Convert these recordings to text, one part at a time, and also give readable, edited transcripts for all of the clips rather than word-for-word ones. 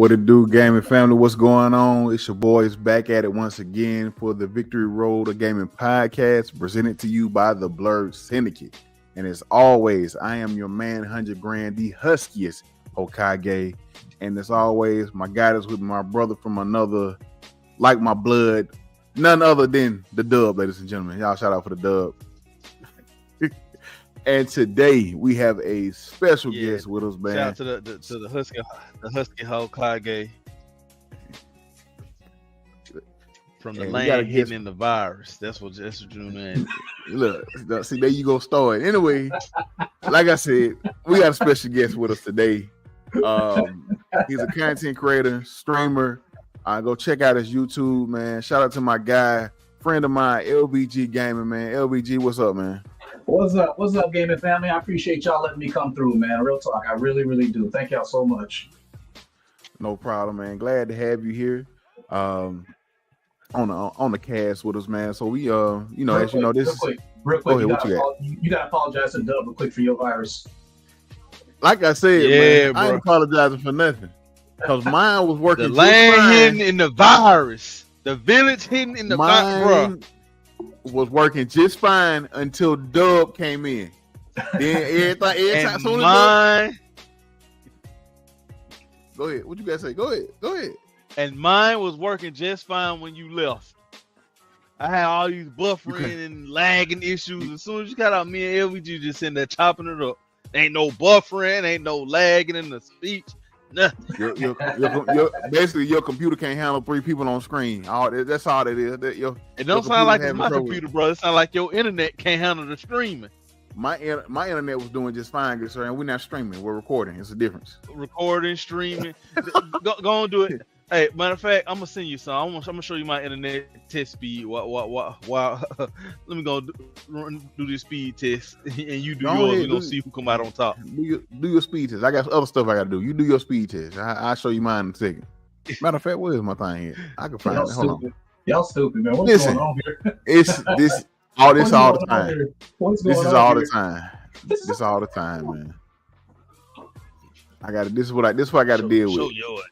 What it do, gaming family? What's going on? It's your boys back at it once again for the Victory Road of Gaming podcast, presented to you by the Blerd Syndicate. And as always, I am your man, 100 grand, the huskiest Hokage. And as always, my guidance with my brother from another, like my blood, none other than the Dub, ladies and gentlemen. Y'all shout out for the Dub. And today we have a special guest with us, man. Shout out to the husky Hokage from the land hitting in the virus. That's what you man. Look, see, there you go, start. Anyway, like I said, we got a special guest with us today. He's a content creator, streamer. Go check out his YouTube, man. Shout out to my guy, friend of mine, LVGGaming, man. LVG, what's up, man? What's up, gaming family? I appreciate y'all letting me come through, man. Real talk, I really, really do. Thank y'all so much. No problem, man. Glad to have you here, on the cast with us, man. So we, real quick. You gotta apologize to Dub real quick for your virus. Like I said, man, I ain't apologizing for nothing because mine was working. The land hidden in the virus, the village hidden in the virus, bro. Was working just fine until Dub came in. Then every time, soon as go ahead. What you gotta say? Go ahead. And mine was working just fine when you left. I had all these buffering and lagging issues. As soon as you got out, me and LVG just sitting there chopping it up. Ain't no buffering, ain't no lagging in the speech. Nothing. Basically, your computer can't handle 3 people on screen. That's all it is. It don't sound like it's my computer, bro. It sounds like your internet can't handle the streaming. My internet was doing just fine, good sir, and we're not streaming. We're recording. It's a difference. Recording, streaming. go and do it. Hey, matter of fact, I'm gonna send you some. I'm gonna show you my internet test speed. Wow. Let me go do this speed test, and you do yours. We're gonna see who come out on top. Do your speed test. I got other stuff I gotta do. You do your speed test. I'll show you mine in a second. Matter of fact, where is my thing here? I can find it. Hold on. Y'all stupid, man. What's going on here? This all the time. This is all the time. This is all the time, man. I got it. This is what I got to deal with. Show your ass.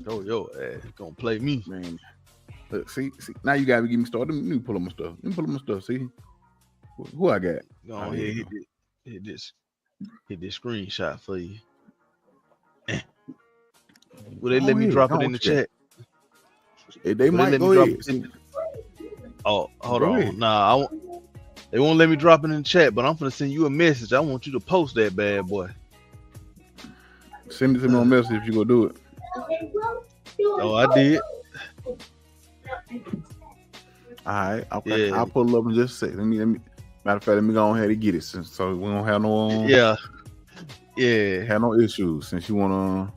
Show your ass. Gonna play me, man. Look, see. Now you gotta get me started. Let me pull up my stuff. See who I got. Go on here. Hit this screenshot for you. Will they let me drop it in the chat? They might go ahead. Oh, hold on. Nah, they won't let me drop it in the chat, but I'm gonna send you a message. I want you to post that bad boy. Send it to me on message if you go do it. Oh, I did. All right, okay. Yeah. I'll pull it up in just a second. Let me. Matter of fact, let me go ahead and get it, so we don't have no. Have no issues since you wanna.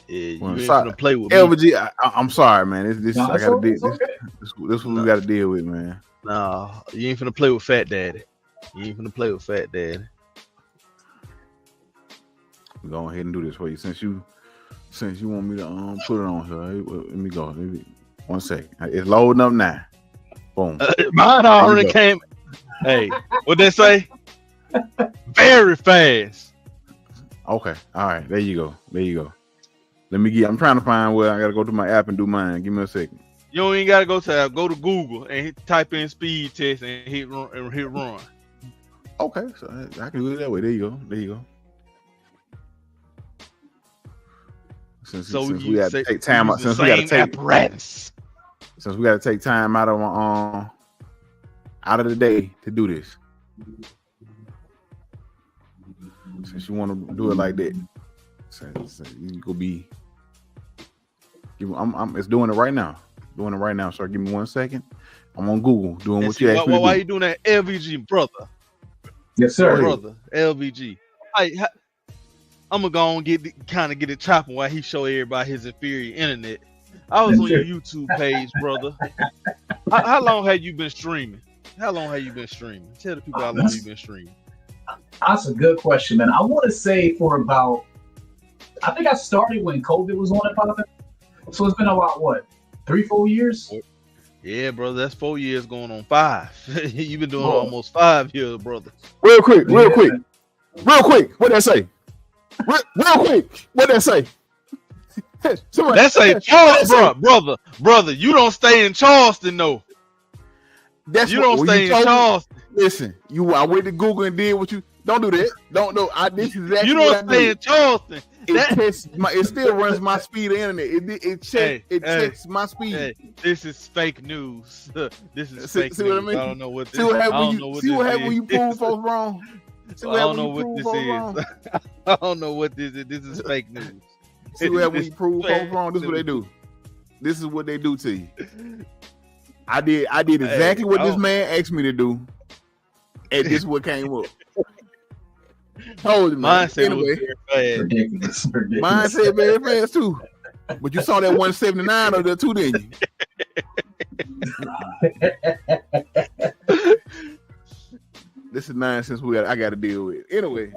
Yeah, you ain't gonna play with LVG. I'm sorry, man. This I gotta deal. This what we gotta deal with, man. No, you ain't finna play with Fat Daddy. Go ahead and do this for you since you want me to put it on here. Let me go. 1 second. It's loading up now. Boom. Mine already came. Hey, what they say? Very fast. Okay. All right. There you go. I'm trying to find where I gotta go to my app and do mine. Give me a second. You ain't gotta go to go to Google and type in speed test and hit run. Okay, so I can do it that way. There you go. Since we got to take time out, since we got to take apparatus. Since we got to take time out of the day to do this. Since you want to do it like that, so you could be. It's doing it right now. So give me 1 second. I'm on Google doing what you asked me to do. Why you doing that, LVG brother? Yes, sir. Brother, LVG. I'm gonna go and get it chopping while he show everybody his inferior internet. I was on your YouTube page, brother. How long have you been streaming? Tell the people how long you've been streaming. That's a good question, man. I want to say I think I started when COVID was on it, popping. So it's been about 3-4 years? Yeah, brother, that's 4 years going on 5. You've been doing almost 5 years, brother. Real quick. What'd that say? Real quick. What'd that say? That's a Charleston, brother. You don't stay in Charleston, no. You don't stay in Charleston. Listen, I went to Google and did what you. Don't do that. Don't know. This is exactly you don't stay in Charleston. It still runs my speed of internet. It checks my speed. Hey, this is fake news. This is fake see news. What I mean? I don't know what this. See what happens when you prove folks wrong. I don't know what this is. I don't know what this is. This is fake news. See what happens when you prove folks wrong. This is what they do. This is what they do to you. I did exactly what this man asked me to do, and this is what came up. Told you, man. Mine said anyway, it was very fast. Ridiculous. Mine said very fast too. But you saw that 179 over there too, didn't you? This is nonsense I got to deal with. Anyway,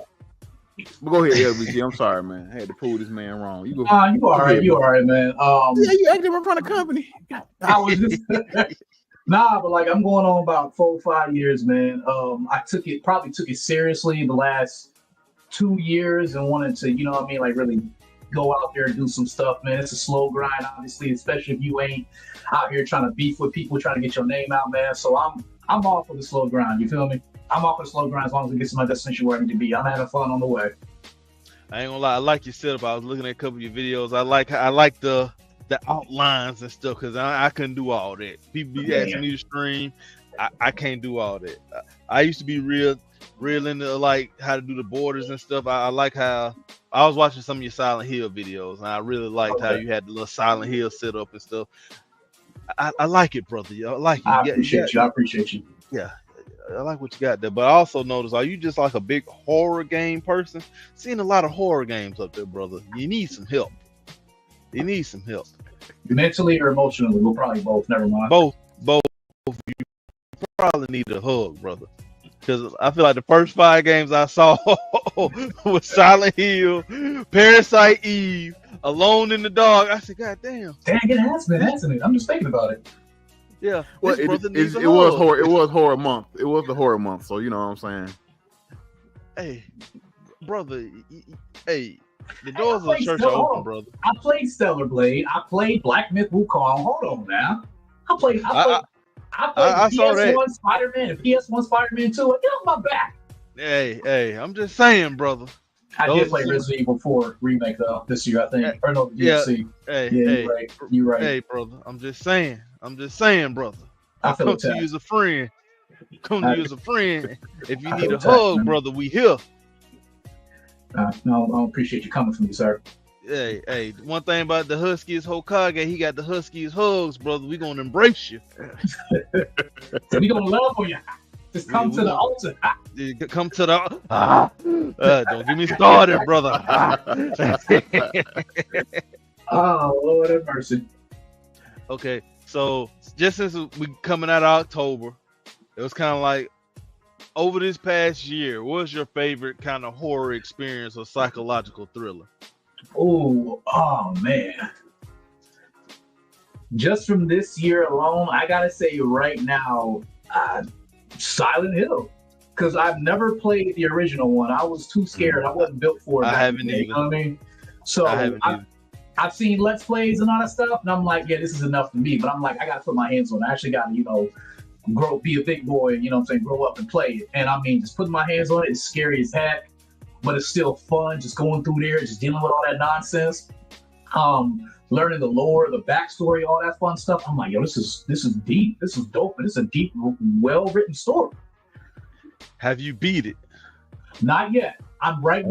but go ahead, LVG. I'm sorry, man. I had to prove this man wrong. You go. You all right? You all right, man? Yeah, you active in front of company. I was just but like I'm going on about 4 or 5 years, man. I probably took it seriously the last 2 years and wanted to, you know what I mean, like really go out there and do some stuff, man. It's a slow grind, obviously, especially if you ain't out here trying to beef with people, trying to get your name out, man. So I'm off for the slow grind. You feel me? I'm off for the slow grind as long as it gets to my destination where I need to be. I'm having fun on the way. I ain't gonna lie. I like your setup. I was looking at a couple of your videos. I like the outlines and stuff because I couldn't do all that. People be asking me to stream. I can't do all that. I used to be real into like how to do the borders and stuff. I like how I was watching some of your Silent Hill videos and I really liked how you had the little Silent Hill set up and stuff. I like it, brother. I like it. I appreciate you. Yeah. I like what you got there, but I also noticed, are you just like a big horror game person? Seeing a lot of horror games up there, brother. You need some help. Mentally or emotionally? We'll probably both. Never mind. Both. You probably need a hug, brother. Because I feel like the first 5 games I saw was Silent Hill, Parasite Eve, Alone in the Dark. I said, God damn. Dang, it has been, hasn't it? I'm just thinking about it. Yeah. Well, it was horror. It was horror month. It was the horror month. So you know what I'm saying. Hey, brother. Hey, the doors of the church are open, brother. I played Stellar Blade. I played Black Myth Wukong. Hold on now. I played PS1 Spider-Man and PS1 Spider-Man 2. Get off my back. Hey, I'm just saying, brother. I did play Resident Evil 4 remake though this year, I think. Or no, DLC. Hey, you're right. Hey, brother. I'm just saying, brother. I feel Come to you as a friend. If you need a hug, brother, we here. No, I appreciate you coming from me, sir. Hey, one thing about the Huskies Hokage, he got the Huskies hugs, brother. We gonna embrace you. We gonna love on you. Just come to the altar. Come to the. Don't get me started, brother. Oh, Lord have mercy. Okay, so just since we coming out of October, it was kind of like over this past year, what's your favorite kind of horror experience or psychological thriller? Oh man. Just from this year alone, I gotta say right now, Silent Hill. Because I've never played the original one. I was too scared. I wasn't built for it. I haven't either. You know what I mean? So I've seen Let's Plays and all that stuff, and I'm like, yeah, this is enough for me. But I'm like, I gotta put my hands on it. I actually gotta, be a big boy, grow up and play it. And I mean, just putting my hands on it is scary as heck, but it's still fun. Just going through there, just dealing with all that nonsense. Learning the lore, the backstory, all that fun stuff. I'm like, yo, this is deep. This is dope. But it's a deep, well-written story. Have you beat it? Not yet. I'm at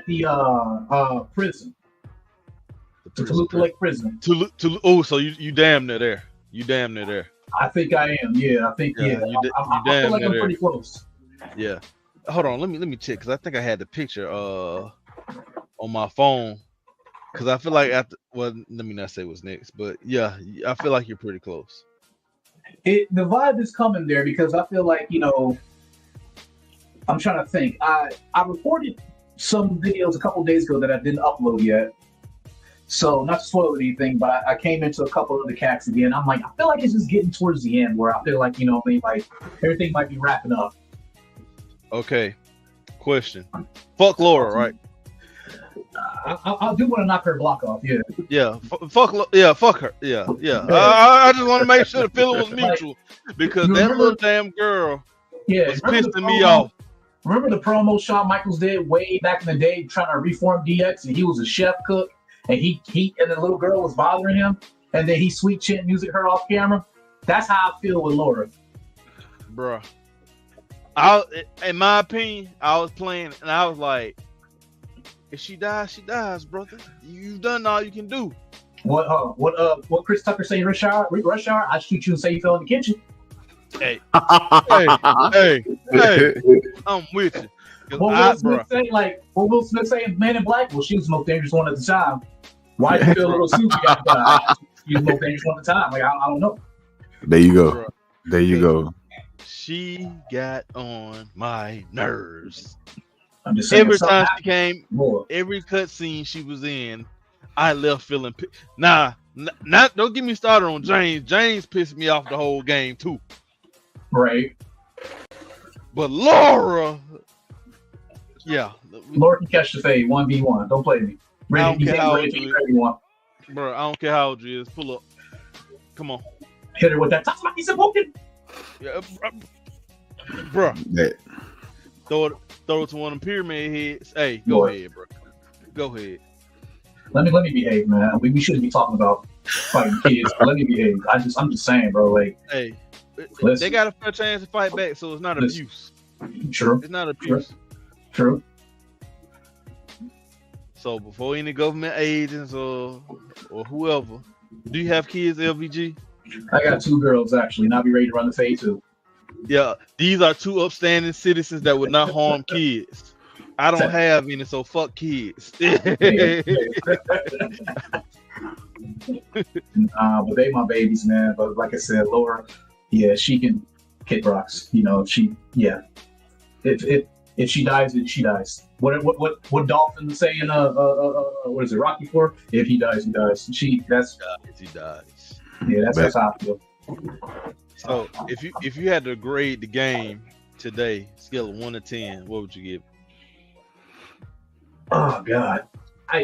the prison. The Toluca Lake prison. So you damn near there. I think I am. Yeah, I think I feel like I'm pretty close. Yeah. Hold on. Let me check because I think I had the picture on my phone. Because I feel like let me not say what's next, but yeah, I feel like you're pretty close. The vibe is coming there because I feel like, I'm trying to think. I recorded some videos a couple days ago that I didn't upload yet. So not to spoil anything, but I came into a couple of the cats again. I'm like, I feel like it's just getting towards the end where I feel like, like everything might be wrapping up. Okay. Question. Fuck Laura, right? I do want to knock her block off. Yeah. Yeah. Fuck her. Yeah. I just want to make sure the feeling was mutual because that little damn girl was pissing me off. Remember the promo Shawn Michaels did way back in the day trying to reform DX, and he was a chef cook, and he and the little girl was bothering him, and then he sweet chin music her off camera. That's how I feel with Laura. Bruh. In my opinion, I was playing and I was like, if she dies, she dies, brother. You've done all you can do. What Chris Tucker say in Rush Hour? I shoot you and say you fell in the kitchen. Hey, I'm with you. What Will Smith say in Man in Black? Well, she was the most dangerous one at the time. Why do you feel a little soupy got died? She was the most dangerous one at the time. Like, I don't know. There you go. There you go. She got on my nerves. I'm just saying, every time she came, every cutscene she was in, I left feeling. Don't get me started on James. James pissed me off the whole game too. Right. But Laura, yeah. Laura can catch the fade 1v1. Don't play me. I don't care how old you is. Bro, I don't care how old you is. Pull up. Come on. Hit her with that. Yeah, bro. Yeah. Throw it to one of them pyramid heads. Hey, go ahead, bro. Go ahead. Let me behave, man. We shouldn't be talking about fighting kids. Let me behave. I'm just saying, bro. Like, hey, they got a fair chance to fight back, so it's not abuse. True. It's not abuse. True. So before any government agents or whoever, do you have kids, LVG? I got 2 girls actually, and I'll be ready to run the fade too. Yeah, these are 2 upstanding citizens that would not harm kids. I don't have any, so fuck kids. But they my babies, man. But like I said, Laura, yeah, she can kick rocks. You know, if she dies, she dies. What Dolphin say in what is it, Rocky 4? If he dies, he dies. He dies. Yeah, that's how I feel. So if you had to grade the game today, scale of 1 to 10, what would you give? Oh God.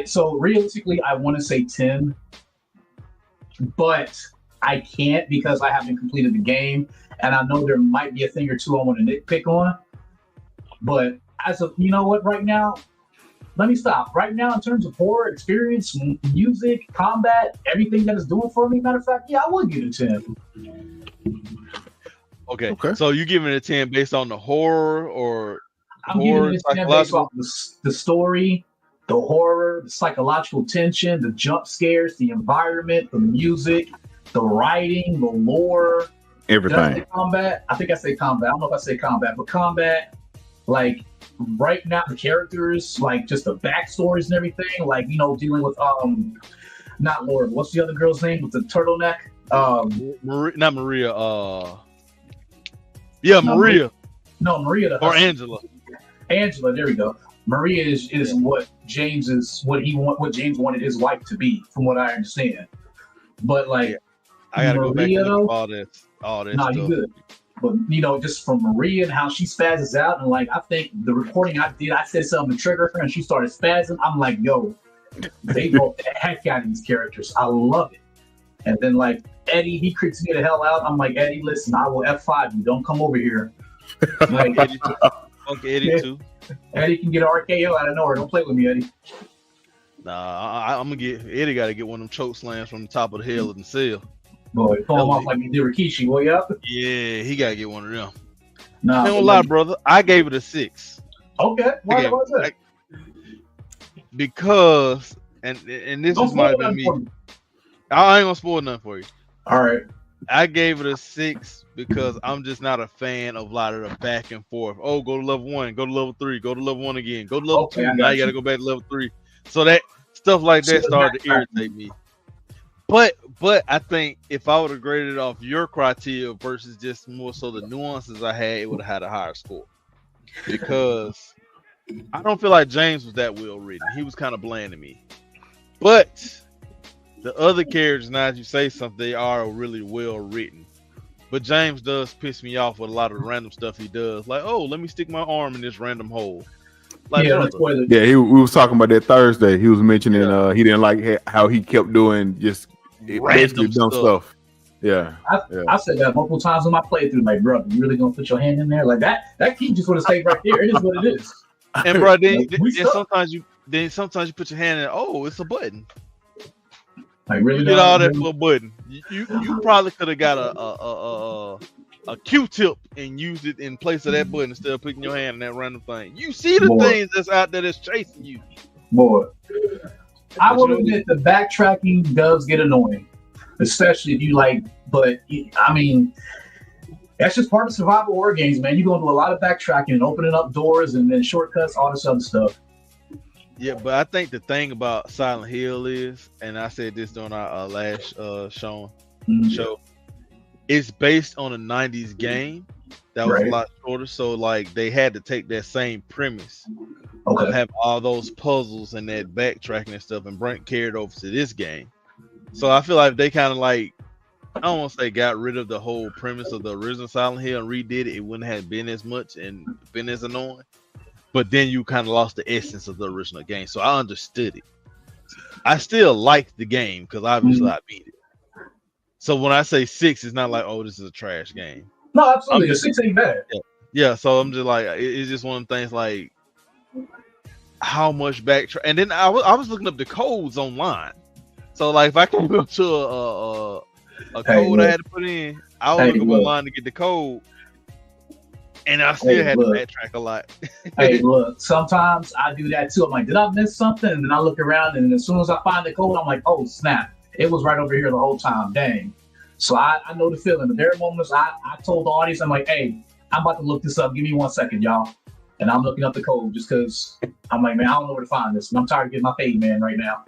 So realistically, I want to say 10, but I can't because I haven't completed the game, and I know there might be a thing or two I want to nitpick on. But as of, you know what, right now, let me stop. Right now, in terms of horror experience, music, combat, everything that it's doing for me, matter of fact, yeah, I would give it a 10. Okay. So you giving it a 10 based on the horror or I'm giving it a 10 based off the story, the horror, the psychological tension, the jump scares, the environment, the music, the writing, the lore. Everything. Did I say combat? I think I say combat. I don't know if I say combat, but combat, like right now, the characters, like just the backstories and everything, like, you know, dealing with not Laura, what's the other girl's name with the turtleneck? Not Maria. Maria. No, Maria. Or Angela. Angela, there we go. Maria is what James wanted his wife to be, from what I understand. But like, I gotta Maria, go back to all this. Nah, you good. But you know, just from Maria and how she spazzes out, and like I think the recording I did, I said something to trigger her, and she started spazzing. I'm like, yo, they broke the heck out of these characters. I love it. And then like Eddie, he creeps me the hell out. I'm like, Eddie, listen, I will F5 you. Don't come over here. Like, Eddie too. Eddie can get an RKO out of nowhere. Don't play with me, Eddie. Nah, I'm gonna get Eddie. Got to get one of them choke slams from the top of the hill in the cell. Boy, pull him off like you did Rikishi. Boy, up. Yeah, he gotta get one of them. Nah, I don't lie, brother. I gave it a 6. Okay, why was that? Because and this is might be me. I ain't gonna spoil nothing for you. All right. I gave it a 6 because I'm just not a fan of a lot of the back and forth. Oh, go to level 1, go to level 3, go to level 1 again, go to level 2. Now you gotta go back to level 3. So that stuff like that started to irritate me. But I think if I would have graded off your criteria versus just more so the nuances I had, it would have had a higher score. Because I don't feel like James was that well written. He was kind of bland to me. But the other characters, now as you say something, they are really well written. But James does piss me off with a lot of the random stuff he does. Like, oh, let me stick my arm in this random hole. Like, yeah, brother. Yeah, we was talking about that Thursday. He was mentioning he didn't like how he kept doing just basically Random dumb stuff. Yeah, I said that multiple times in my playthrough. Like, bro, you really gonna put your hand in there like that? That key just want to stay right there. It is what it is. And bro, then sometimes you put your hand in. Oh, it's a button. Like, really, you did all that for a button. You probably could have got a Q-tip and used it in place of that button instead of putting your hand in that random thing. You see the things that's out there that's chasing you. Boy, I will admit the backtracking does get annoying, especially if you like. But I mean, that's just part of survival horror games, man. You're gonna do a lot of backtracking and opening up doors and then shortcuts, all this other stuff. Yeah, but I think the thing about Silent Hill is, and I said this during our last show, it's based on a 90s game that was a lot shorter. So like they had to take that same premise of having all those puzzles and that backtracking and stuff and carry it over to this game. So I feel like they kind of like, I don't want to say got rid of the whole premise of the original Silent Hill and redid it. It wouldn't have been as much and been as annoying. But then you kind of lost the essence of the original game. So I understood it. I still like the game because obviously I beat it. So when I say 6, it's not like, oh, this is a trash game. No, absolutely. The 6 ain't bad. Yeah, so I'm just like, it's just one of the things like how much backtrack. And then I was looking up the codes online. So like if I can go to a code I had to put in, I was looking online to get the code. And I still had to backtrack a lot. Hey, look, sometimes I do that too. I'm like, did I miss something? And then I look around, and as soon as I find the code, I'm like, oh, snap. It was right over here the whole time. Dang. So I know the feeling. But there are moments I told the audience, I'm like, hey, I'm about to look this up. Give me 1 second, y'all. And I'm looking up the code just because I'm like, man, I don't know where to find this. And I'm tired of getting my paid man right now.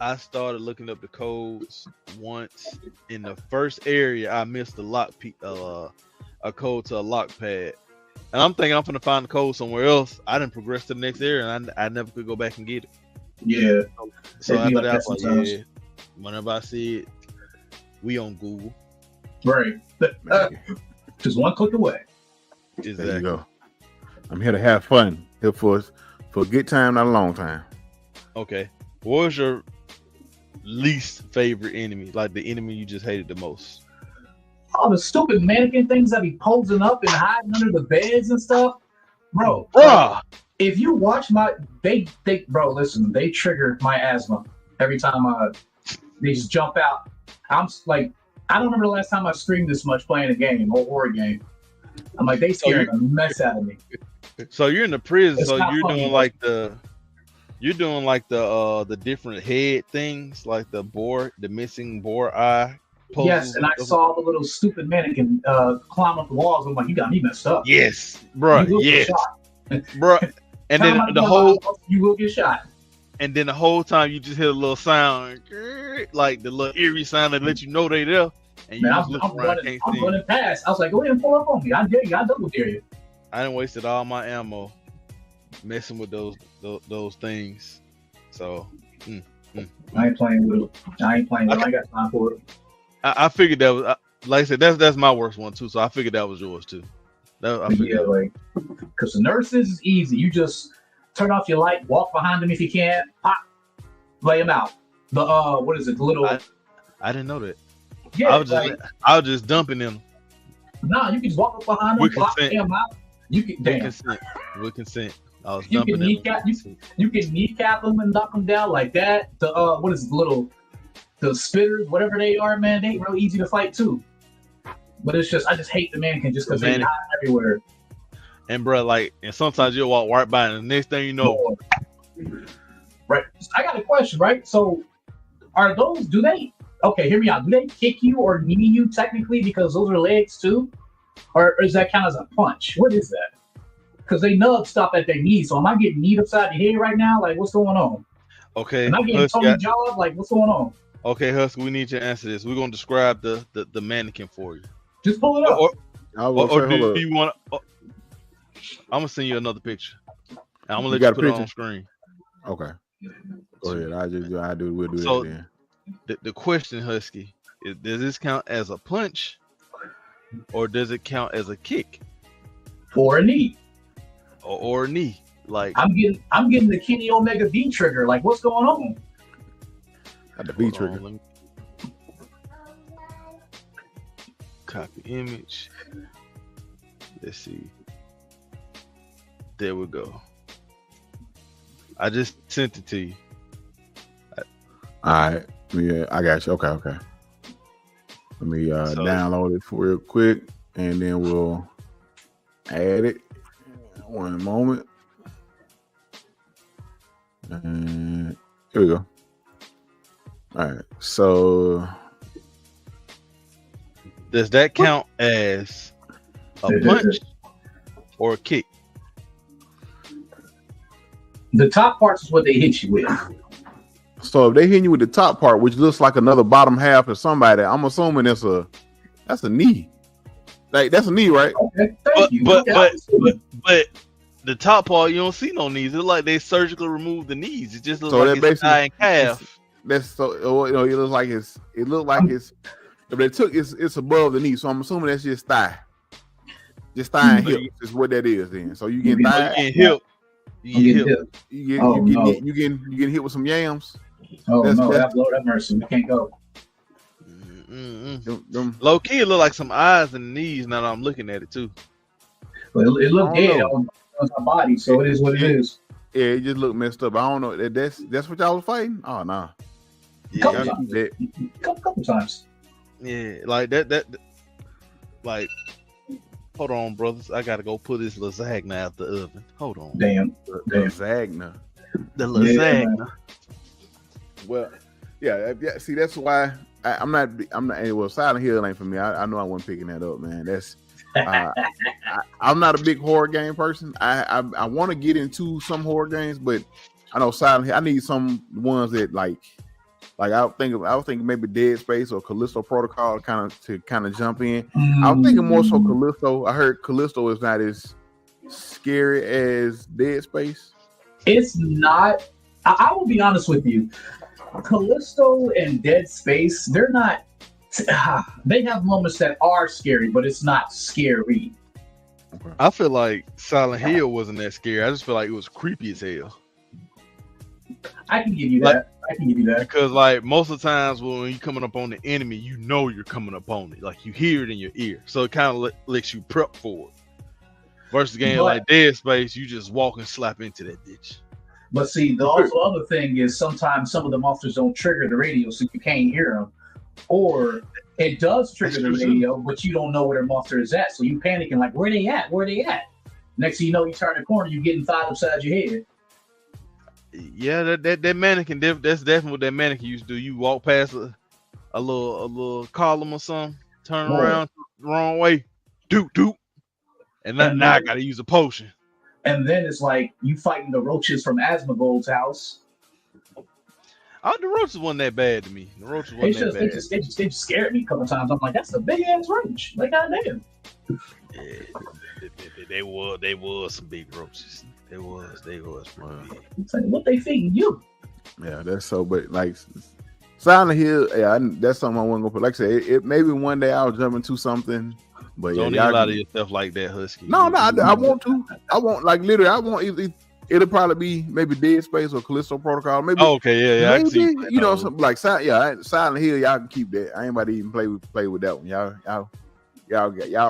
I started looking up the codes once. In the first area, I missed a code to a lock pad, and I'm thinking I'm gonna find the code somewhere else. I didn't progress to the next area, and I never could go back and get it. Yeah. So after that, I was like, yeah. Whenever I see it, we on Google. Right. Just one click away. Exactly. There you go. I'm here to have fun. Here for a good time, not a long time. Okay. What was your least favorite enemy? Like the enemy you just hated the most? Oh, the stupid mannequin things that be posing up and hiding under the beds and stuff. Bro, if you watch they listen, they trigger my asthma every time they just jump out. I'm like, I don't remember the last time I screamed this much playing a game or horror game. I'm like, they scared the mess out of me. So you're in the prison, It's so not funny, you're doing like the different head things, like the missing boar eye. Yes, and I saw the little stupid mannequin climb up the walls. I'm like, you got me messed up. Yes, bro. Yes, bro. And then you will get shot. And then the whole time you just hear a little sound, like the little eerie sound that let you know they there. And you just look around, I'm running past. I was like, go ahead and pull up on me. I dare you. I double dare you. I done wasted all my ammo messing with those things. So I ain't playing with it. I ain't got time for it. I figured that was, like I said, that's my worst one too. So I figured that was yours too. Because the nurses is easy. You just turn off your light, walk behind them if you can, pop, lay them out. The what is it? The little. I didn't know that. Yeah, I was just dumping them. Nah, you can just walk up behind them, pop them out. You can with consent. I was you dumping can kneecap, them. You can kneecap them and knock them down like that. The what is it? The spitters, whatever they are, man, they ain't real easy to fight too. But it's just, I just hate the mannequin just because they hide everywhere. And bro, like, and sometimes you'll walk right by, and the next thing you know, right? I got a question, right? So, are those? Okay, hear me out. Do they kick you or knee you technically because those are legs too, or is that count as a punch? What is that? Because they nub stop at their knees. So am I getting kneed upside the head right now? Like, what's going on? Okay. Am I getting Tony Jawed? Like, what's going on? Okay, Husky, we need you to answer this. We're gonna describe the mannequin for you. Just pull it up. Or do you want? I'm gonna send you another picture. I'm gonna let you put it on screen. Okay. Go ahead. We'll do so, that then. The question, Husky, is: does this count as a punch, or does it count as a kick, or a knee, or a knee? Like I'm getting the Kenny Omega V trigger. Like, what's going on? Got the V trigger. Let me copy image. Let's see. There we go. I just sent it to you. All right. Yeah, I got you. Okay. Let me download it for real quick, and then we'll add it. One moment. And here we go. All right. So does that count as a punch or a kick? The top parts is what they hit you with. So if they hit you with the top part, which looks like another bottom half of somebody, I'm assuming that's a knee. Like that's a knee, right? Okay, thank you. But the top part, you don't see no knees. It's like they surgically removed the knees. It just looks like it's thigh and calf. That's so it looks like it's if they took it's above the knee. So I'm assuming that's just thigh. Just thigh and hip is what that is then. So you get thigh, you get hip. You get hit with some yams. Oh no, Lord have mercy. We can't go. Low key, it look like some eyes and knees. Now that I'm looking at it too. Well, it looked dead on my body, so it is what it is. Yeah, it just looked messed up. I don't know. That's what y'all was fighting. Oh no. Yeah, couple times. Yeah, like that. Like, hold on, brothers. I gotta go put this lasagna out the oven. Hold on. Damn. Lasagna. The lasagna. Yeah. Well, yeah. See, that's why I'm not. Well, Silent Hill ain't for me. I know I wasn't picking that up, man. That's. I'm not a big horror game person. I want to get into some horror games, but I know Silent Hill. I need some ones that like I was thinking maybe Dead Space or Callisto Protocol kind of jump in. I was thinking more so Callisto. I heard Callisto is not as scary as Dead Space. It's not. I will be honest with you. Callisto and Dead Space, they're not. They have moments that are scary, but it's not scary. I feel like Silent Hill wasn't that scary. I just feel like it was creepy as hell. I can give you that. Because like most of the times when you're coming up on the enemy, you know you're coming up on it. Like you hear it in your ear. So it kind of lets you prep for it. Versus a game like Dead Space, you just walk and slap into that bitch. But see, the also other thing is sometimes some of the monsters don't trigger the radio, so you can't hear them. Or it does trigger the radio, but you don't know where the monster is at. So you panicking like, where they at? Next thing you know, you turn the corner, you're getting thought upside your head. Yeah, that mannequin, that's definitely what that mannequin used to do. You walk past a little column or something, turn around the wrong way, doop. And now I gotta use a potion. And then it's like you fighting the roaches from Asmongold's house. Oh, the roaches wasn't that bad to me. The roaches wasn't that bad. They just scared me a couple times. I'm like, that's a big ass roach. Like, goddamn. Yeah, they was some big roaches. They was pretty big. It's like, what they feeding you? Yeah, that's so. But like Silent Hill, yeah, that's something I wasn't gonna put. Like I said, it maybe one day I'll jump into something. But don't yeah, need a lot of yourself like that, Husky. No, I want to. I want like literally. I want either. It'll probably be maybe Dead Space or Callisto Protocol. Maybe. Oh, okay, yeah. Maybe you know something like Silent Hill. Y'all can keep that. I ain't about to even play with that one. Y'all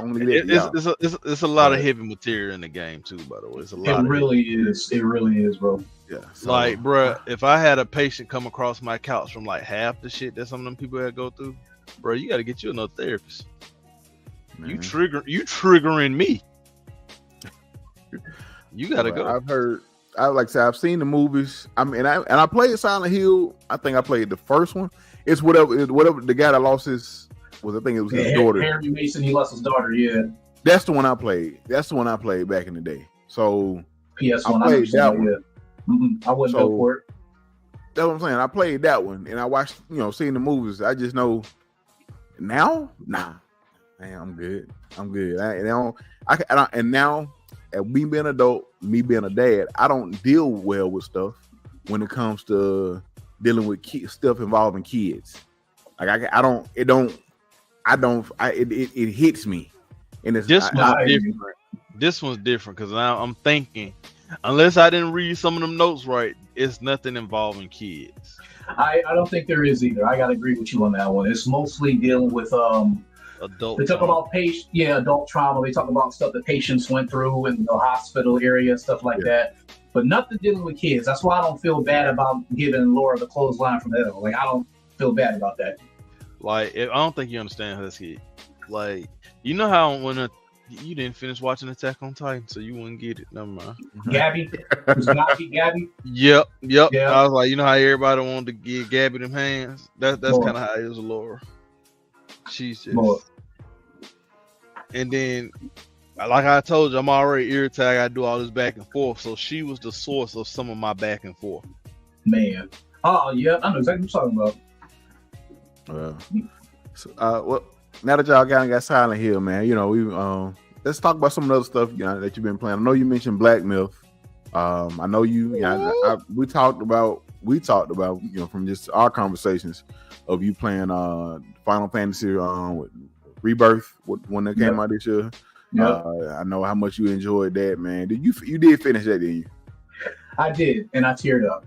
only let it's a lot of heavy material in the game too. By the way, it's a lot. It really is, bro. Yeah. So, like, bro, if I had a patient come across my couch from like half the shit that some of them people had to go through, bro, you got to get you another therapist. Man. You triggering me. You gotta go. I've heard. I've seen the movies. I mean, I played Silent Hill. I think I played the first one. It's whatever the guy that lost his. I think it was his daughter. Harry Mason. He lost his daughter. Yeah. That's the one I played. That's the one I played back in the day. So PS1. I played that one. Yeah. I wouldn't go for it. That's what I'm saying. I played that one, and I watched. Seeing the movies. I just know. Now, nah. Man, I'm good. And now, at me being an adult, me being a dad, I don't deal well with stuff when it comes to dealing with stuff involving kids. Like it hits me, and it's different. This one's different because now I'm thinking. Unless I didn't read some of them notes right, it's nothing involving kids. I don't think there is either. I gotta agree with you on that one. It's mostly dealing with Adult. they talk trauma. about adult trauma. They talk about stuff that patients went through in the hospital area, stuff like that. But nothing dealing with kids. That's why I don't feel bad about giving Laura the clothesline from hell. Like, I don't feel bad about that. Like, I don't think you understand Husky. Like, you know how when you didn't finish watching Attack on Titan, so you wouldn't get it. Never mind. Gabby, was it not Gabby? Yep. Yeah. I was like, you know how everybody wanted to give Gabby them hands. That's kind of how it is with Laura. She's just. More. And then, like I told you, I'm already irritated. I gotta do all this back and forth. So she was the source of some of my back and forth. Man. Oh yeah, I know exactly what you're talking about. Well, now that y'all got Silent Hill, man, you know, we let's talk about some of the other stuff that you've been playing. I know you mentioned Black Myth. I know you. We talked about from just our conversations of you playing Final Fantasy with Rebirth when that came out this year. I know how much you enjoyed that, man. You did finish that, didn't you? I did, and I teared up.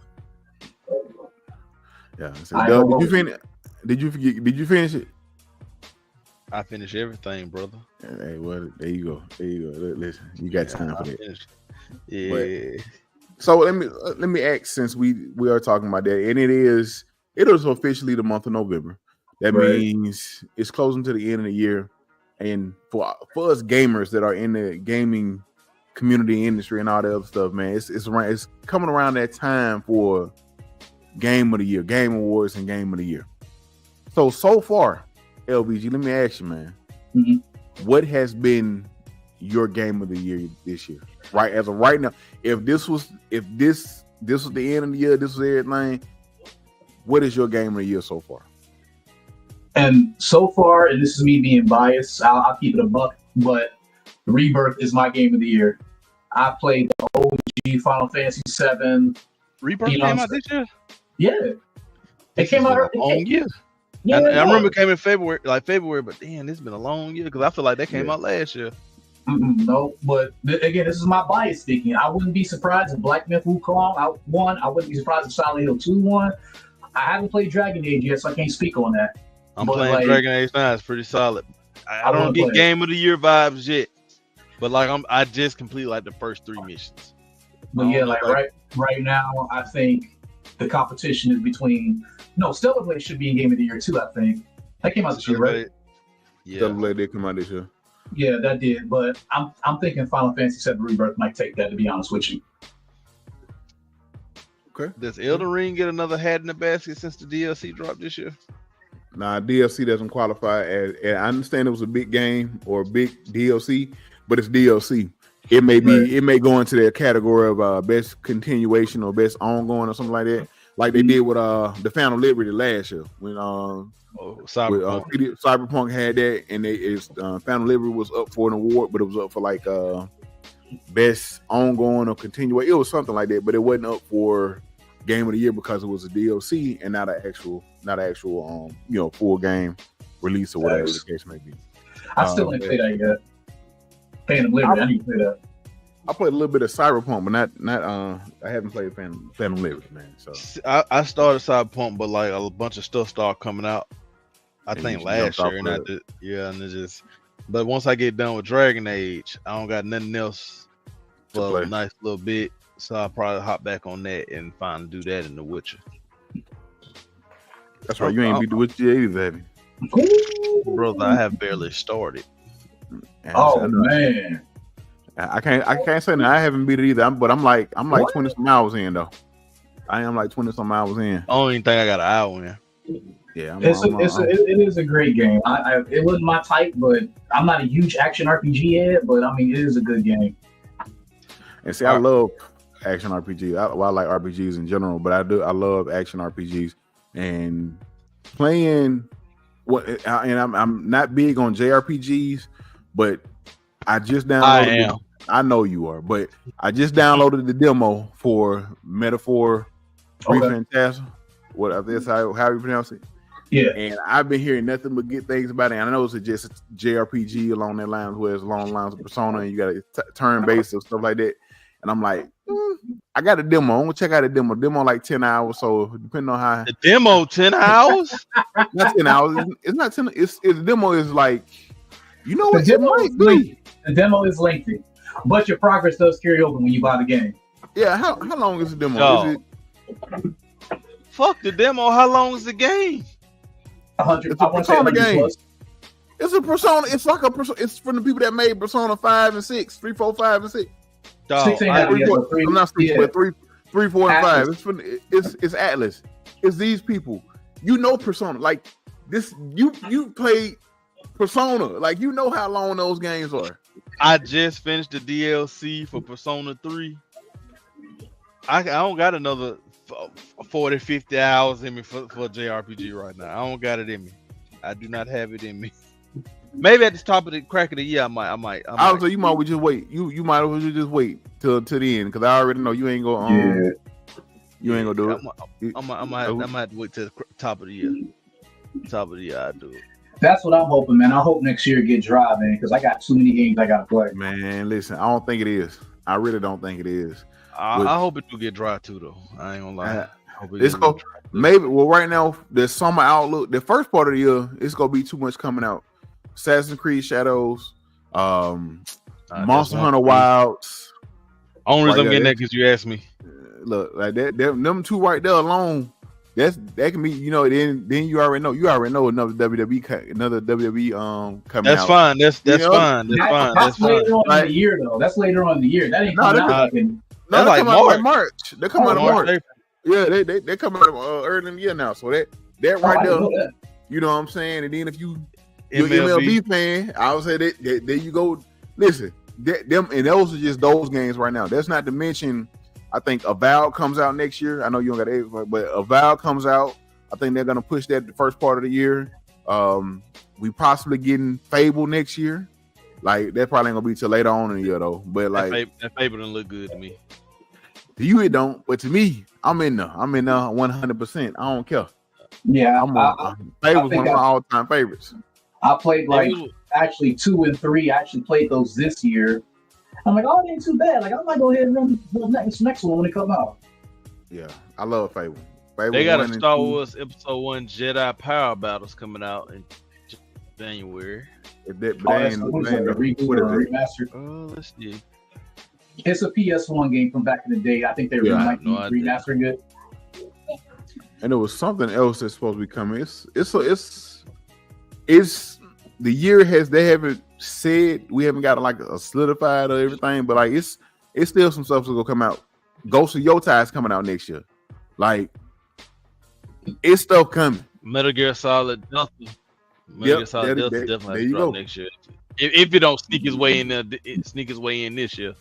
Yeah. So, Doug, did you finish? Did you finish it? I finished everything, brother. Hey, well, there you go. Listen, you got time for that. Yeah. But, so let me ask, since we are talking about that, and it is officially the month of November. That means it's closing to the end of the year, and for us gamers that are in the gaming community industry and all that other stuff, man, it's coming around that time for Game of the Year, Game Awards, and Game of the Year. So far, LVG, let me ask you, man, what has been your Game of the Year this year? Right, as of right now, if this was the end of the year, this was everything, what is your Game of the Year so far? And so far, and this is me being biased, I'll keep it a buck, but Rebirth is my Game of the Year. I played the OG Final Fantasy VII. Rebirth came out this year? Yeah. It came out a long year. Yeah, I remember it came in February, but damn, it's been a long year because I feel like that came out last year. No, but again, this is my bias speaking. I wouldn't be surprised if Black Myth Wukong won. I wouldn't be surprised if Silent Hill 2 won. I haven't played Dragon Age yet, so I can't speak on that. I'm playing Dragon Age 9. It's pretty solid. I don't get Game of the Year vibes yet, but I just completed the first 3 missions. But yeah, right now, I think the competition is between. No, Stellar Blade should be in Game of the Year too. I think that came out this year, right? Yeah, Stellar Blade did come out this year. Yeah, that did. But I'm thinking Final Fantasy VII Rebirth might take that. To be honest with you. Okay. Does Elden Ring get another hat in the basket since the DLC dropped this year? Nah, DLC doesn't qualify as. I understand it was a big game or a big DLC, but it's DLC. It may be. It may go into their category of best continuation or best ongoing or something like that, like they did with the Phantom Liberty last year when Cyberpunk had that, and Phantom Liberty was up for an award, but it was up for best ongoing or continuation. It was something like that, but it wasn't up for Game of the Year because it was a DLC and not an actual full game release or whatever the case may be. I still ain't played that yet. Phantom Liberty, I need to play that. I played a little bit of Cyberpunk, but not I haven't played Phantom Liberty, man. So I started Cyberpunk, but a bunch of stuff started coming out. I think last year, and but once I get done with Dragon Age, I don't got nothing else for a nice little bit. So I'll probably hop back on that and finally do that in The Witcher. That's right. You ain't beat The Witcher either, have you? Brother, I have barely started. Man. I can't say that I haven't beat it either. I'm like 20 some hours in though. I am like 20 some hours in. I don't even think I got an hour in. Yeah, it is a great game. It wasn't my type, but I'm not a huge action RPG head. But I mean, it is a good game. And see, I love action RPGs. I like RPGs in general, but I love action RPGs and playing. I'm not big on JRPGs, but I just downloaded. I know you are, but I just downloaded the demo for Metaphor Phantasm. What that's how you pronounce it? Yeah. And I've been hearing nothing but good things about it. And I know it's just a JRPG along that lines, where it's along the lines of Persona, and you got a turn based and stuff like that. and I'm like, I got a demo. I'm gonna check out a demo. Demo like 10 hours. So depending on how the demo 10 hours, not 10 hours. It's not 10. It's the demo is like, you know what? The It might be. lengthy. The demo is lengthy, but your progress does carry over when you buy the game. Yeah. How long is the demo? Dog. Is it? Fuck the demo. How long is the game? 100. It's a I want to say Persona 100 game. plus. It's a Persona. It's like a Persona. It's from the people that made Persona 5 and 6, 3, 4, 5, and 6. Dog, 6 ain't out yet, but 3. I'm not stupid, but 3, 4, and 5. Atlas. It's Atlas. It's these people. You know Persona. Like this. You played Persona. Like you know how long those games are. I just finished the DLC for Persona 3. I don't got another 40, 50 hours in me for JRPG right now. I don't got it in me. I do not have it in me. Maybe at the top of the crack of the year, I might. I would say you might well just wait. You might as well just wait till the end because I already know you ain't gonna you ain't gonna do it. I might have to wait till the top of the year. Top of the year, I do it. That's what I'm hoping, man. I hope next year get dry, man, because I got too many games I gotta play. Man, listen, I don't think it is. I really don't think it is. I hope it do get dry too, though. I ain't gonna lie. Let's go. Maybe. Well, right now the summer outlook, the first part of the year, it's gonna be too much coming out. Assassin's Creed Shadows, Monster Hunter Wilds. Only reason I'm getting that because you asked me. Look, like that, them two right there alone. That can be, you know. Then you already know. You already know another WWE coming That's out. fine. That's You know? fine. That's later on in the year, though. That's later on in the year. That ain't coming out. No, That's they like come out like March. They come out in March. April. Yeah, they come out early in the year now. So that right there, you know what I'm saying. And then if you're an MLB fan, I would say that there you go. Listen, them and those are just those games right now. That's not to mention. I think Avowed comes out next year. I know you don't got it, but Avowed comes out. I think they're gonna push that the first part of the year. We possibly getting Fable next year. Like that probably ain't gonna be till later on in the year though. But like that Fable doesn't look good to me. To you it don't, but to me, I'm in there 100%. I don't care. Yeah, Fable's one of my all-time favorites. I played actually 2 and 3. I actually played those this year. I'm like, oh, it ain't too bad. Like, I might go ahead and run the next one when it comes out. Yeah, I love Fable. They got a Star Wars Episode 1 Jedi Power Battles coming out in January. Remastered. Oh, let's see. It's a PS1 game from back in the day. I think they remastering it. And there was something else that's supposed to be coming. It's the year they haven't said, we haven't got like a solidified or everything, but like it's still some stuff that's gonna come out. Ghost of Yotai is coming out next year. Like it's stuff coming. Metal Gear Solid Delta. Gear Solid Delta definitely drop next year. If it don't sneak his way in this year,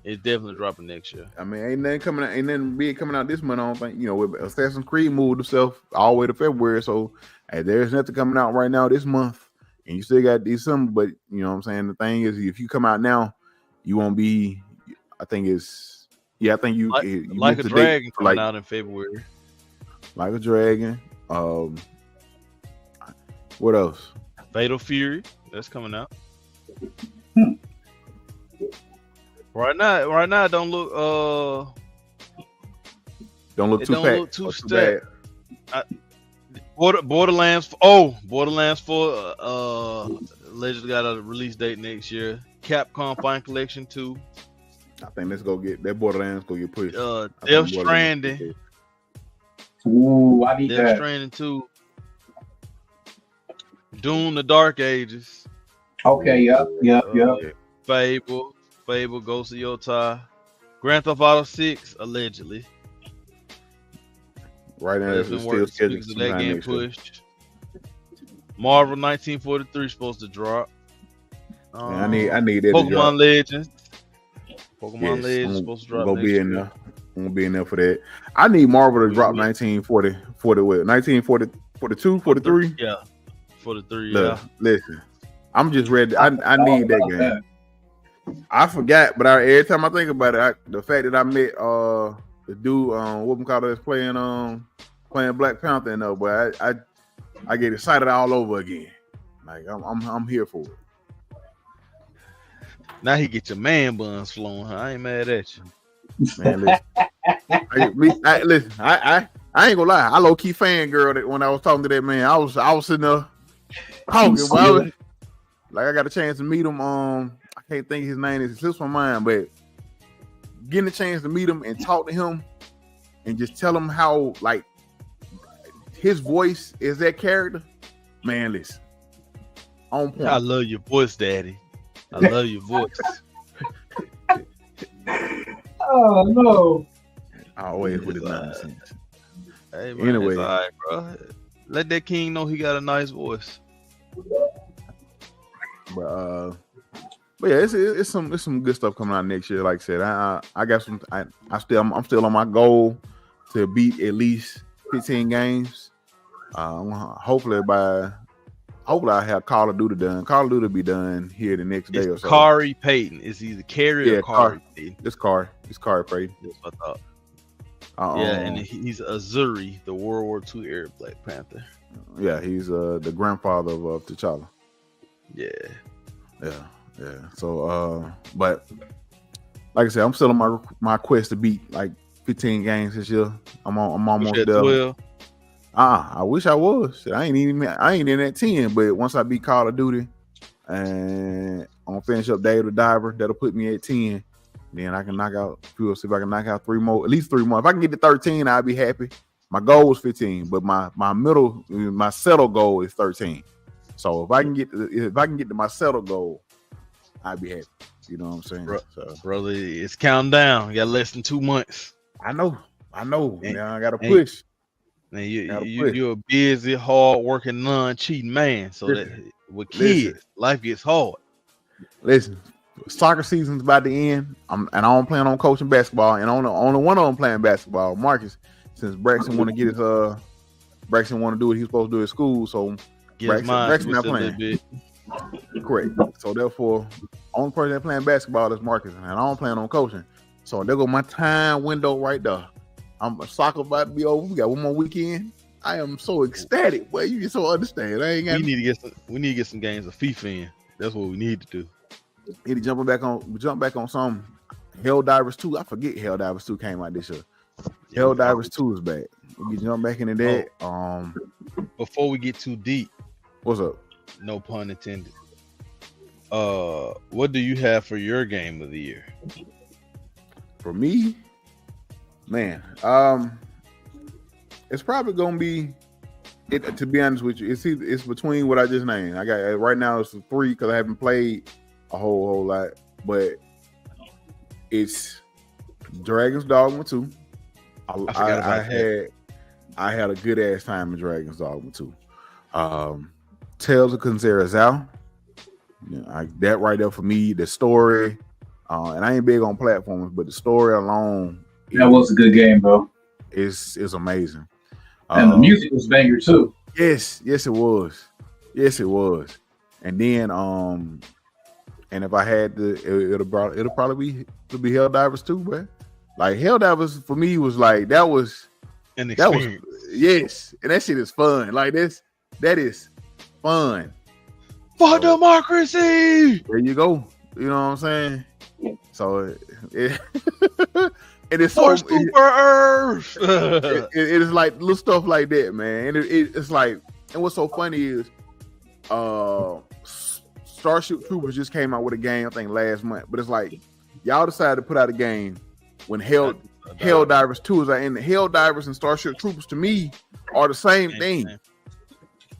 it's definitely dropping next year. I mean, ain't nothing big coming out this month. I don't think. You know, with Assassin's Creed moved itself all the way to February, so there's nothing coming out right now this month, and you still got December. But you know what I'm saying. The thing is, if you come out now, you won't be. I think it's. Yeah, I think you like a Dragon coming out in February. Like a Dragon. What else? Fatal Fury. That's coming out. Right now, it don't look too stacked. Borderlands 4 allegedly got a release date next year. Capcom Fine Collection 2. I think let's go get that Borderlands go get pushed. Death Stranding. Ooh, I need that. Death Stranding 2. Doom: The Dark Ages. Okay, yep. Fable, Ghost of Yotai, Grand Theft Auto 6, allegedly. Right now, it's still scheduled for that game pushed. Marvel 1943 is supposed to drop. I need that. Pokemon Legends. Legends is supposed to drop. I'm gonna be in there for that. I need Marvel to drop 1942, 43. Yeah, 43. Yeah. Listen, I'm just ready. I need that game. I forgot, but every time I think about it, the fact that I met the dude what we call it playing Black Panther and but I get excited all over again. Like I'm here for it. Now he get your man buns flowing, huh? I ain't mad at you. Man, listen. I ain't gonna lie. I low key fangirl that when I was talking to that man. I was sitting there talking. I got a chance to meet him. I can't think his name. It slips my mind, but getting a chance to meet him and talk to him and just tell him how like his voice is that character. Man, listen. On point. I love your voice, Daddy. I love your voice. Oh no! Always with his nonsense. Hey man, anyway, it's all right, bro. Let that king know he got a nice voice. But yeah, it's some good stuff coming out next year. Like I said, I got some. I'm still on my goal to beat at least 15 games. Hopefully I have Call of Duty done. Call of Duty be done here the next day or so. Kari Payton. It's either Carrie or Kari Payton. It's Kari Payton. That's what I thought. Yeah, and he's Azuri, the World War II Arab Black Panther. Yeah, he's the grandfather of T'Challa. Yeah. So, but like I said, I'm still on my quest to beat like 15 games this year. I'm almost there. 12. I wish I was. I ain't in at 10, but once I beat Call of Duty and I'm gonna finish up Day of the Diver, that'll put me at 10. Then I can knock out. See if I can knock out at least 3 more. If I can get to 13, I'll be happy. My goal was 15, but my settle goal is 13. So if I can get to my settle goal, I'll be happy. You know what I'm saying? Brother, it's counting down. You got less than 2 months. I know. Now I gotta push. Man, you're a busy, hard-working, non-cheating man. So that with kids, life gets hard. Listen, soccer season's about to end. I don't plan on coaching basketball, and only one of them playing basketball, Marcus. Since Braxton want to get his Braxton want to do what he's supposed to do at school, so Braxton not playing. Correct. So therefore, only person that playing basketball is Marcus, and I don't plan on coaching. So there go my time window right there. Soccer about to be over. We got one more weekend. I am so ecstatic. Boy, you just don't understand. We need to get some games of FIFA in. That's what we need to do. Need to jump back on some Helldivers 2. I forget Helldivers 2 came out this year. Helldivers 2 is back. We can jump back into that. Before we get too deep, what's up? No pun intended. What do you have for your game of the year? For me, man, it's probably gonna be it. To be honest with you, it's between what I just named. I got right now it's 3 because I haven't played a whole lot, but it's Dragon's Dogma 2. I had a good ass time in Dragon's Dogma 2. Tales of Kenzera Zao. That right there for me, the story, and I ain't big on platformers, but the story alone. Was a good game, bro. Is amazing. And the music was banger too. Yes, it was. And then and if I had to, it'll probably be Helldivers 2, bro. Like Helldivers for me was like that was an experience. Yes, and that shit is fun. Like that is fun. For democracy. There you go. You know what I'm saying? So it is for Super Earth. It is like little stuff like that, man. And it's like, and what's so funny is, Starship Troopers just came out with a game I think last month, but it's like y'all decided to put out a game when Helldivers 2 is out, and the Helldivers and Starship Troopers to me are the same thing,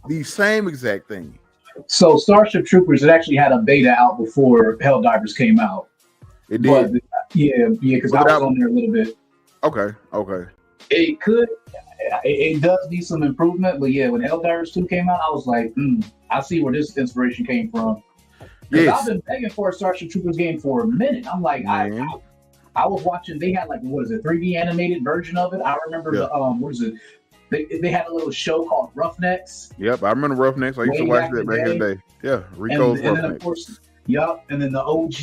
the same exact thing. So Starship Troopers, it actually had a beta out before Helldivers came out. It did. But, yeah, because I was on there a little bit. Okay. It does need some improvement, but yeah, when Helldivers 2 came out, I was like, I see where this inspiration came from. Yes. I've been begging for a Starship Troopers game for a minute. I'm like, I was watching. They had like 3D animated version of it. I remember the They had a little show called Roughnecks. Yep, I remember Roughnecks. I used to watch that back in the day. Yeah, Rico's Roughnecks. And then of course, and then the OG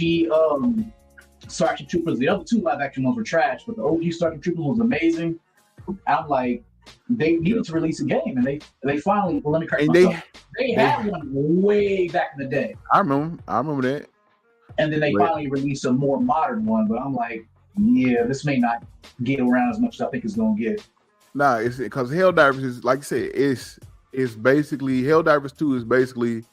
Starship Troopers. The other 2 live action ones were trash, but the OG Starship Troopers was amazing. I'm like, they needed to release a game, and they finally. Well, let me correct myself. They had one way back in the day. I remember that. And then they finally released a more modern one, but I'm like, yeah, this may not get around as much as I think it's gonna get. Nah, it's because Helldivers is like I said, it's basically Helldivers 2 is basically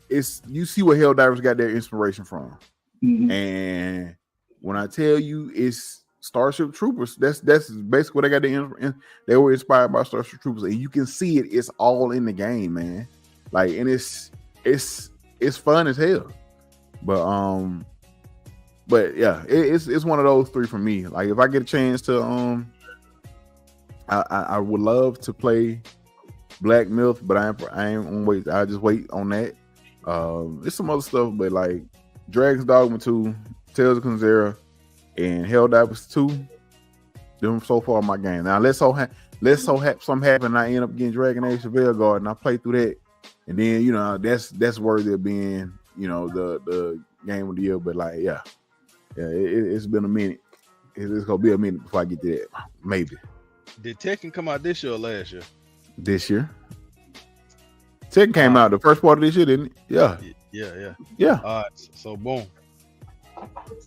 it's you see where Helldivers got their inspiration from. Mhm. And when I tell you it's Starship Troopers, that's basically what they got they were inspired by Starship Troopers, and you can see it, it's all in the game, man. Like, and it's fun as hell. But yeah, it's one of those three for me. Like if I get a chance to I would love to play Black Myth, but I ain't gonna wait. I just wait on that. It's some other stuff, but like Dragon's Dogma 2, Tales of Kenzera, and Helldivers 2. Them so far my game. Now let's so something happen and I end up getting Dragon Age of Veilguard and I play through that, and then you know that's worthy of being, you know, the game of the year. But like it's been a minute. It's gonna be a minute before I get to that. Maybe. Did Tekken come out this year or last year? This year. Tekken came out the first part of this year, didn't it? Yeah. Yeah. All right. So boom.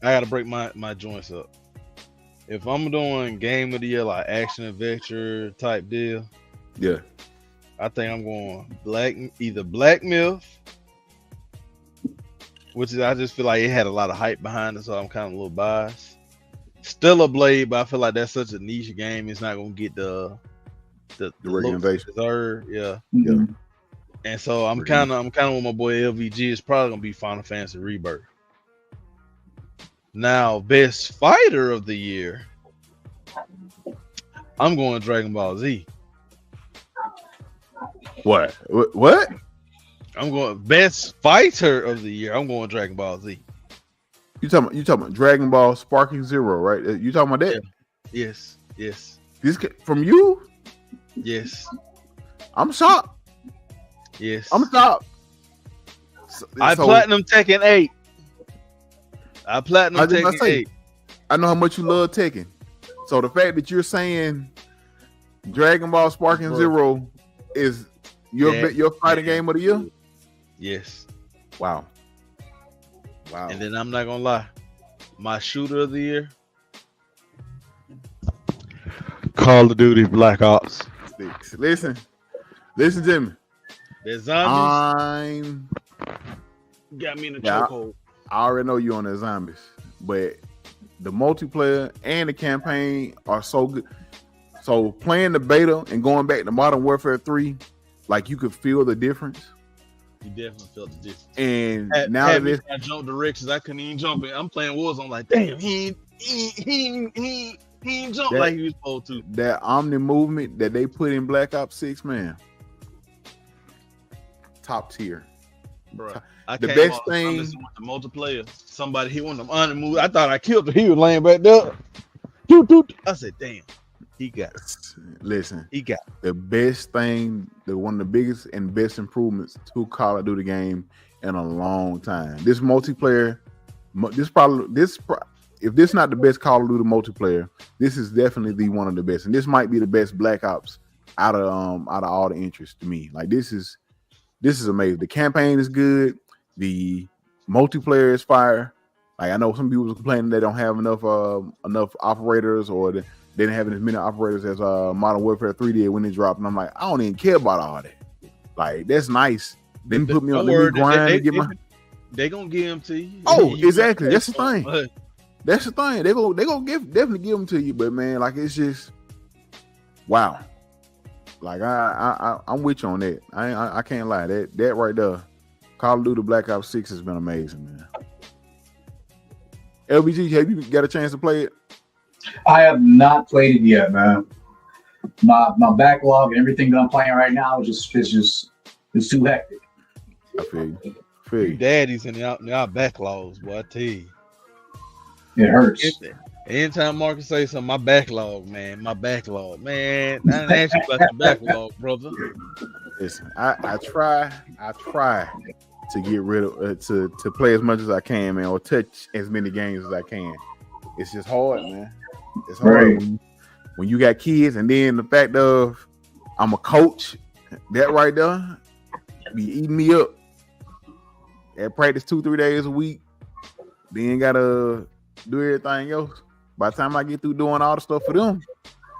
I gotta break my joints up. If I'm doing game of the year, like action adventure type deal, yeah, I think I'm going either Black Myth, which is I just feel like it had a lot of hype behind it, so I'm kind of a little biased. Still a Blade, but I feel like that's such a niche game. It's not gonna get the recommendation. Yeah. Mm-hmm. And so I'm kind of with my boy LVG. It's probably gonna be Final Fantasy Rebirth. Now, best fighter of the year, I'm going Dragon Ball Z. What? I'm going best fighter of the year. I'm going Dragon Ball Z. You talking about Dragon Ball Sparking Zero, right? You talking about that? Yeah. Yes. This from you? Yes. I'm shocked. Yes. I'm shocked. I platinum Tekken 8. I platinum Tekken 8. I know how much you love Tekken. So the fact that you're saying Dragon Ball Sparking Zero is your fighting game of the year? Yes. Wow. And then I'm not gonna lie, my shooter of the year, Call of Duty Black Ops. Listen to me. The zombies got me in the chokehold. I already know you on the zombies, but the multiplayer and the campaign are so good. So playing the beta and going back to Modern Warfare 3, like you could feel the difference. You definitely felt the difference. And now that I jumped directions, I couldn't even jump it. I'm playing Warzone like, damn, he ain't jump like he was supposed to. That Omni movement that they put in Black Ops 6, man, top tier. Bro, the best thing with the multiplayer. Somebody he wanted them Omni move. I thought I killed him. He was laying back there. I said, damn. He got it. Listen, he got the best thing, one of the biggest and best improvements to Call of Duty game in a long time. This multiplayer, if this not the best Call of Duty multiplayer, this is definitely one of the best, and this might be the best Black Ops out of all the interest to me. Like this is amazing. The campaign is good. The multiplayer is fire. Like I know some people are complaining they don't have enough operators, or they didn't have as many operators as Modern Warfare 3 did when it dropped. And I'm like, I don't even care about all that. Like that's nice. Then put me on the grind to get my. They gonna give them to you. Oh, exactly. That's the thing. That's the thing. They gonna definitely give them to you. But man, like it's just wow. Like I'm with you on that. I can't lie. That right there, Call of Duty Black Ops 6 has been amazing, man. LVG, have you got a chance to play it? I have not played it yet, man. My backlog and everything that I'm playing right now is just too hectic. I feel you. Daddy's in our backlogs, boy. I tell you, it hurts. Anytime Marcus say something, my backlog, man. I didn't ask you about your backlog, brother. Listen, I try to get rid of to play as much as I can, man, or touch as many games as I can. It's just hard, man. It's hard when you got kids, and then the fact of I'm a coach, that right there be eating me up. At practice 2-3 days a week, then gotta do everything else. by the time I get through doing all the stuff for them,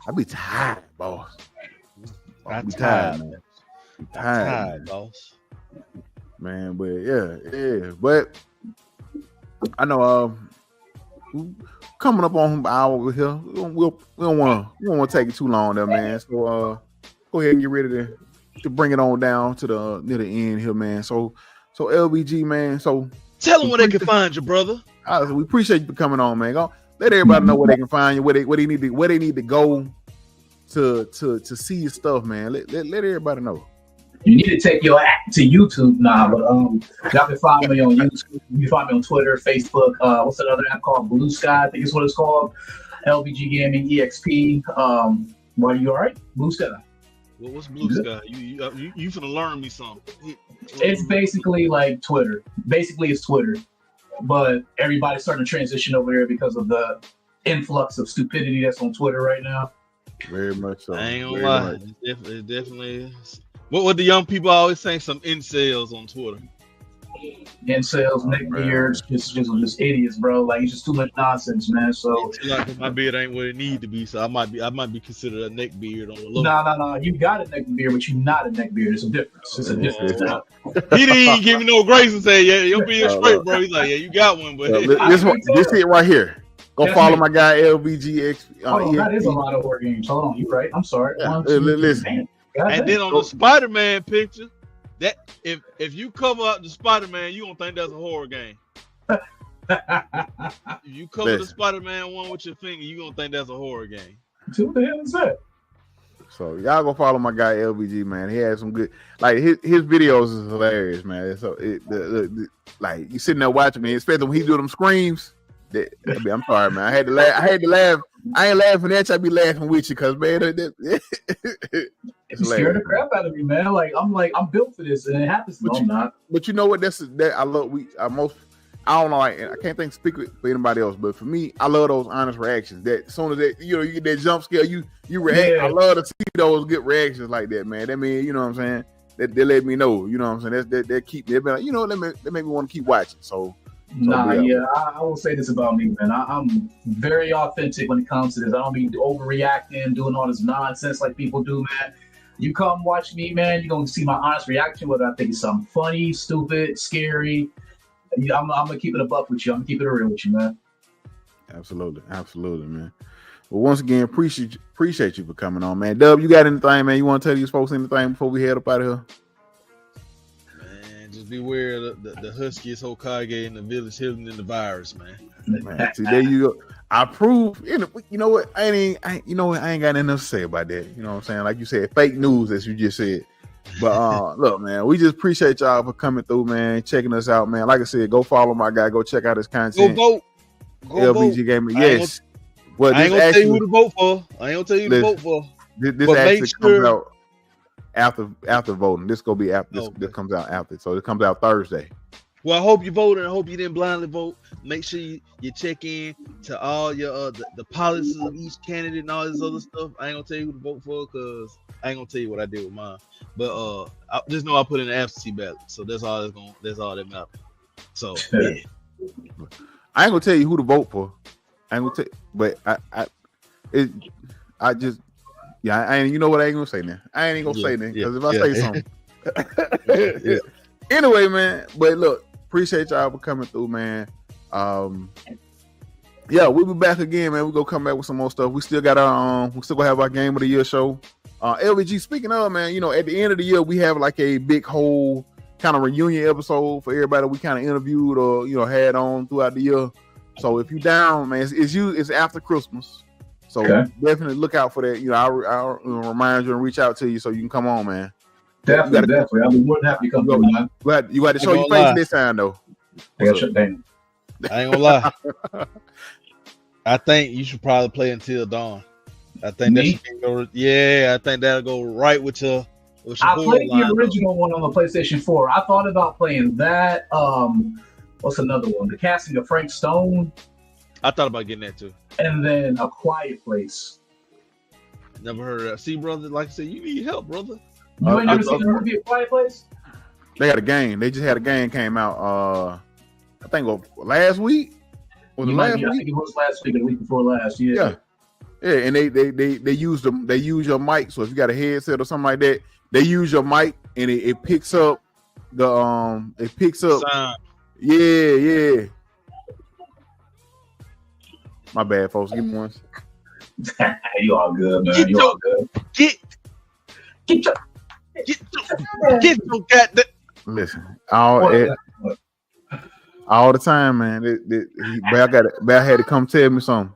I be tired, boss. I be tired, man. Tired, boss. Man, but yeah. But I know coming up on an hour over here. We don't want to take it too long there, man. So go ahead and get ready to bring it on down to the near the end here, man. So LVG, man. So tell them where they can find you, brother. We appreciate you for coming on, man. Go let everybody know where they can find you, where they need to go to see your stuff, man. Let everybody know. You need to take your act to YouTube now, but y'all can find me on YouTube. You can find me on Twitter, Facebook. What's that other app called? Blue Sky, I think is what it's called. LVGGaming EXP. Are you all right? Blue Sky. Well, what's Blue Sky? You finna learn me something. It's basically like Twitter. Basically, it's Twitter, but everybody's starting to transition over there because of the influx of stupidity that's on Twitter right now. Very much so. I ain't gonna lie. It definitely. What the young people always saying? Some incels on Twitter. Incels, neckbeards, just idiots, bro. Like it's just too much nonsense, man. So like my beard ain't what it need to be, so I might be considered a neckbeard on the low. No. You got a neckbeard, but you're not a neckbeard. It's a difference. It's a difference. He didn't even give me no grace and say, "Yeah, your beard straight, bro." He's like, "Yeah, you got one." But this it right here. Go follow my guy LVGX. That is a lot of horror games. Hold on, you right? I'm sorry. Yeah. Listen. And then on the Spider-Man picture, that if you cover up the Spider-Man, you don't think that's a horror game. If you cover the Spider-Man one with your finger, you don't think that's a horror game. What the hell is that? So y'all go follow my guy LVG, man. He has some good, like his videos is hilarious, man. So like you sitting there watching me, especially when he do them screams. I'm sorry, man. I had to laugh. I ain't laughing at you. I be laughing with you, cause man, it scared the crap out of me, man. I'm built for this, and it happens. But I'm not. But you know what? I love. I don't know. I can't speak for anybody else, but for me, I love those honest reactions. That as soon as you get that jump scare, you react. Yeah. I love to see those good reactions like that, man. That mean, you know what I'm saying? They let me know. You know what I'm saying? That keep me. Like, they make me want to keep watching. So. I will say this about me, man. I'm very authentic when it comes to this. I don't be overreacting, doing all this nonsense like people do, man. You come watch me, man, you're going to see my honest reaction, whether I think it's something funny, stupid, scary. I'm going to keep it a buck with you. I'm going to keep it real with you, man. Absolutely, man. Well, once again, appreciate you for coming on, man. Dub, you got anything, man? You want to tell these folks anything before we head up out of here? Just beware of the huskiest Hokage in the village hidden in the virus, man. See, there you go. I prove. You know what? I ain't got nothing to say about that. You know what I'm saying? Like you said, fake news, as you just said. But look, man, we just appreciate y'all for coming through, man, checking us out, man. Like I said, go follow my guy. Go check out his content. Go LVGGaming. Yes. I ain't gonna tell you who to vote for. This actually comes out after voting. This gonna be after this comes out after. So it comes out Thursday. Well, I hope you voted. I hope you didn't blindly vote. Make sure you check in to all your the policies of each candidate and all this other stuff. I ain't gonna tell you who to vote for because I ain't gonna tell you what I did with mine. But I just know I put in an absentee ballot, so that's all that matters. So yeah. I ain't gonna tell you who to vote for. I ain't gonna tell, but I just. Yeah, I ain't. You know what? I ain't gonna say now. I ain't gonna say that because if I say something, anyway, man. But look, appreciate y'all for coming through, man. We'll be back again, man. We gonna come back with some more stuff. We still got our we still gonna have our Game of the Year show. LVG. Speaking of, man, at the end of the year, we have like a big whole kind of reunion episode for everybody we kind of interviewed or had on throughout the year. So if you down, man, it's after Christmas. So definitely look out for that. I'll remind you and reach out to you so you can come on, man. Definitely. I'll be more than happy to come through, man. You got to show your face this time, though. I ain't gonna lie. I think you should probably play Until Dawn. I think that should go. Yeah, I think that'll go right with your. I played the original one on the PlayStation 4. I thought about playing that. What's another one? The Casting of Frank Stone. I thought about getting that too. And then A Quiet Place. Never heard of that. See, brother, like I said, you need help, brother. You ain't never seen the movie A Quiet Place? They got a game. They just had a game came out. I think last week. Was it last week? I think it was last week or the week before last. Yeah. Yeah, and they use them. They use your mic. So if you got a headset or something like that, they use your mic and it picks up the It picks up. Sound. Yeah. My bad, folks. Give me one. You all good, man. You all good. Get your goddamn. Listen, all the time, man. Bear had to come tell me something.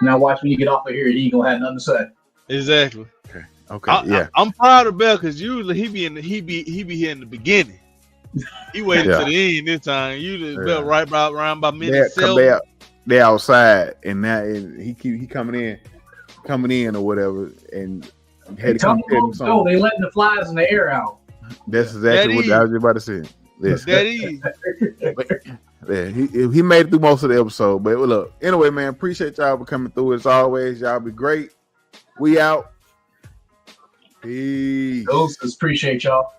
Now watch when you get off of here, he gonna have nothing to say. Exactly. Okay. I'm proud of Bear because usually he be here in the beginning. He waited to the end this time. Usually Bear right around by minute 7. They outside and now he coming in or whatever, and had to come tell me something. They letting the flies in the air out. That's exactly what I was about to say. Listen. That is. Yeah, he made it through most of the episode. But look, anyway, man, appreciate y'all for coming through as always. Y'all be great. We out. Peace. Appreciate y'all.